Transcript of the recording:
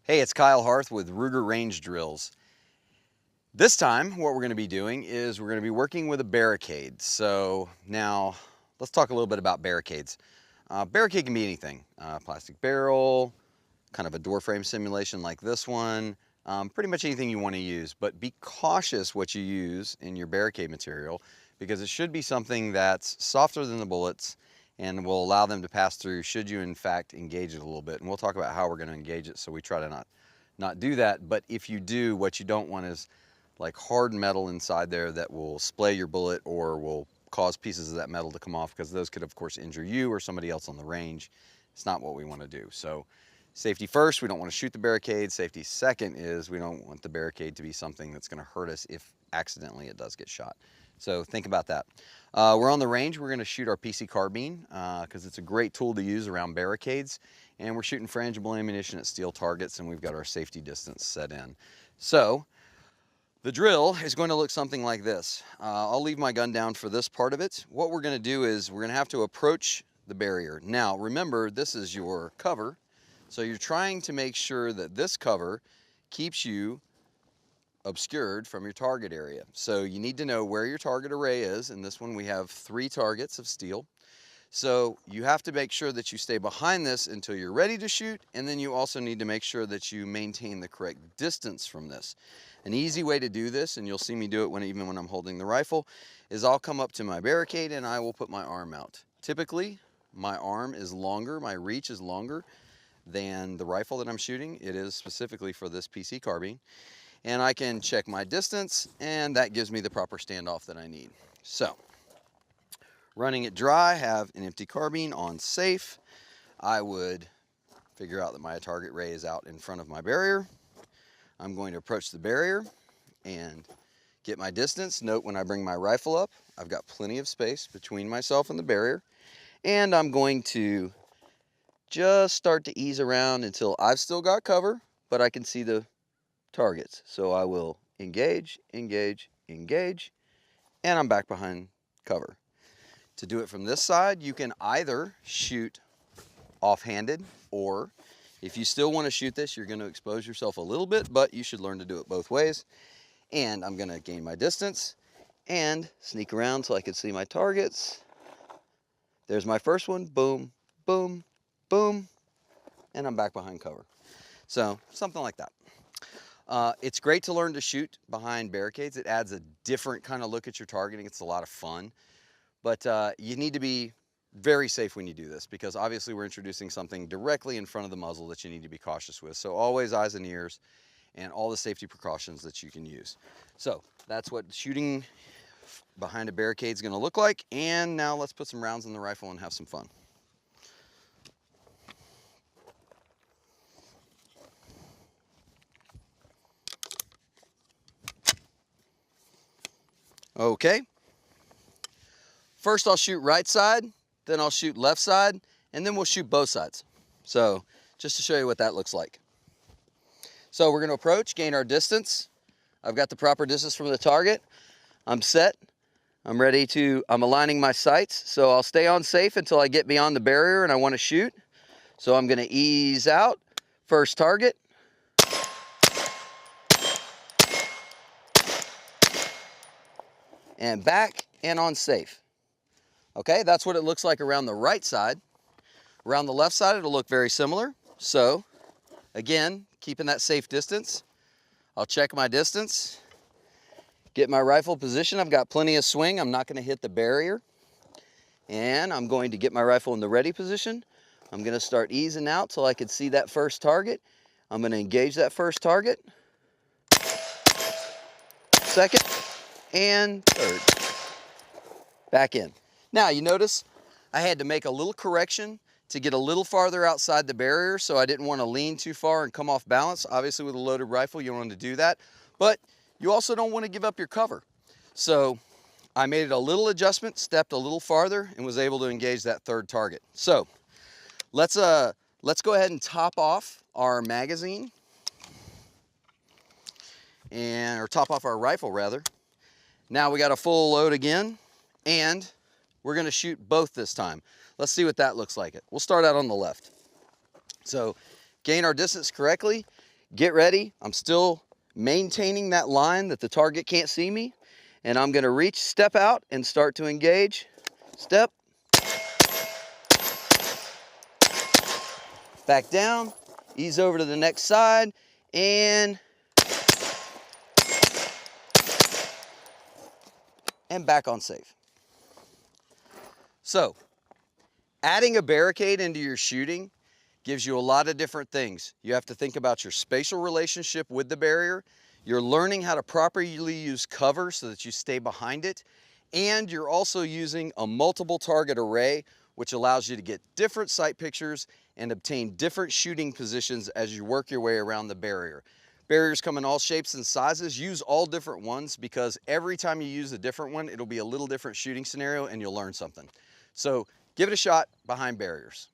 Hey, it's Kyle Harth with Ruger Range Drills. This time, what we're going to be doing is we're going to be working with a barricade. So now, let's talk a little bit about barricades. Barricade can be anything. Plastic barrel, kind of a door frame simulation like this one, pretty much anything you want to use. But be cautious what you use in your barricade material because it should be something that's softer than the bullets and will allow them to pass through should you in fact engage it a little bit. And we'll talk about how we're going to engage it, so we try to not do that. But if you do, what you don't want is like hard metal inside there that will splay your bullet or will cause pieces of that metal to come off, because those could of course injure you or somebody else on the range. It's not what we want to do. So safety first, we don't want to shoot the barricade. Safety second is we don't want the barricade to be something that's going to hurt us if accidentally it does get shot. So think about that. We're on the range. We're going to shoot our PC carbine because it's a great tool to use around barricades. And we're shooting frangible ammunition at steel targets, and we've got our safety distance set in. So the drill is going to look something like this. I'll leave my gun down for this part of it. What we're going to do is we're going to have to approach the barrier. Now remember, this is your cover. So you're trying to make sure that this cover keeps you obscured from your target area. So you need to know where your target array is. In this one we have 3 targets of steel. So you have to make sure that you stay behind this until you're ready to shoot, and then you also need to make sure that you maintain the correct distance from this. An easy way to do this, and you'll see me do it even when I'm holding the rifle, is I'll come up to my barricade and I will put my arm out. Typically my arm is longer, my reach is longer than the rifle that I'm shooting. It is specifically for this PC carbine. And I can check my distance, and that gives me the proper standoff that I need. So, running it dry, have an empty carbine on safe. I would figure out that my target ray is out in front of my barrier. I'm going to approach the barrier and get my distance. Note when I bring my rifle up, I've got plenty of space between myself and the barrier. And I'm going to just start to ease around until I've still got cover, but I can see the targets. So I will engage, engage, engage, and I'm back behind cover. To do it from this side, you can either shoot offhanded, or if you still want to shoot this, you're going to expose yourself a little bit, but you should learn to do it both ways. And I'm going to gain my distance and sneak around so I can see my targets. There's my first one, boom, boom, boom, and I'm back behind cover. So something like that. It's great to learn to shoot behind barricades. It adds a different kind of look at your targeting. It's a lot of fun. But you need to be very safe when you do this, because obviously we're introducing something directly in front of the muzzle that you need to be cautious with. So always eyes and ears and all the safety precautions that you can use. So that's what shooting behind a barricade is going to look like. And now let's put some rounds in the rifle and have some fun. Okay. First I'll shoot right side, then I'll shoot left side, and then we'll shoot both sides. So just to show you what that looks like. So we're going to approach, gain our distance. I've got the proper distance from the target. I'm set. I'm ready to, I'm aligning my sights. So I'll stay on safe until I get beyond the barrier and I want to shoot. So I'm going to ease out. First target. And back and on safe. Okay, that's what it looks like around the right side. Around the left side, it'll look very similar. So, again, keeping that safe distance. I'll check my distance, get my rifle position. I've got plenty of swing. I'm not going to hit the barrier. And I'm going to get my rifle in the ready position. I'm going to start easing out till I can see that first target. I'm going to engage that first target. Second and third. Back in. Now you notice I had to make a little correction to get a little farther outside the barrier, so I didn't want to lean too far and come off balance. Obviously with a loaded rifle you don't want to do that, but you also don't want to give up your cover. So I made it a little adjustment, stepped a little farther, and was able to engage that third target. So let's go ahead and top off our magazine, or top off our rifle rather. Now we got a full load again, and we're going to shoot both this time. Let's see what that looks like. We'll start out on the left. So gain our distance correctly, Get ready. I'm still maintaining that line that the target can't see me. And I'm gonna reach, step out, and start to engage. Step. Back down, ease over to the next side, and back on safe. So, adding a barricade into your shooting gives you a lot of different things. You have to think about your spatial relationship with the barrier. You're learning how to properly use cover so that you stay behind it. And you're also using a multiple target array, which allows you to get different sight pictures and obtain different shooting positions as you work your way around the barrier. Barriers come in all shapes and sizes. Use all different ones, because every time you use a different one, it'll be a little different shooting scenario and you'll learn something. So give it a shot behind barriers.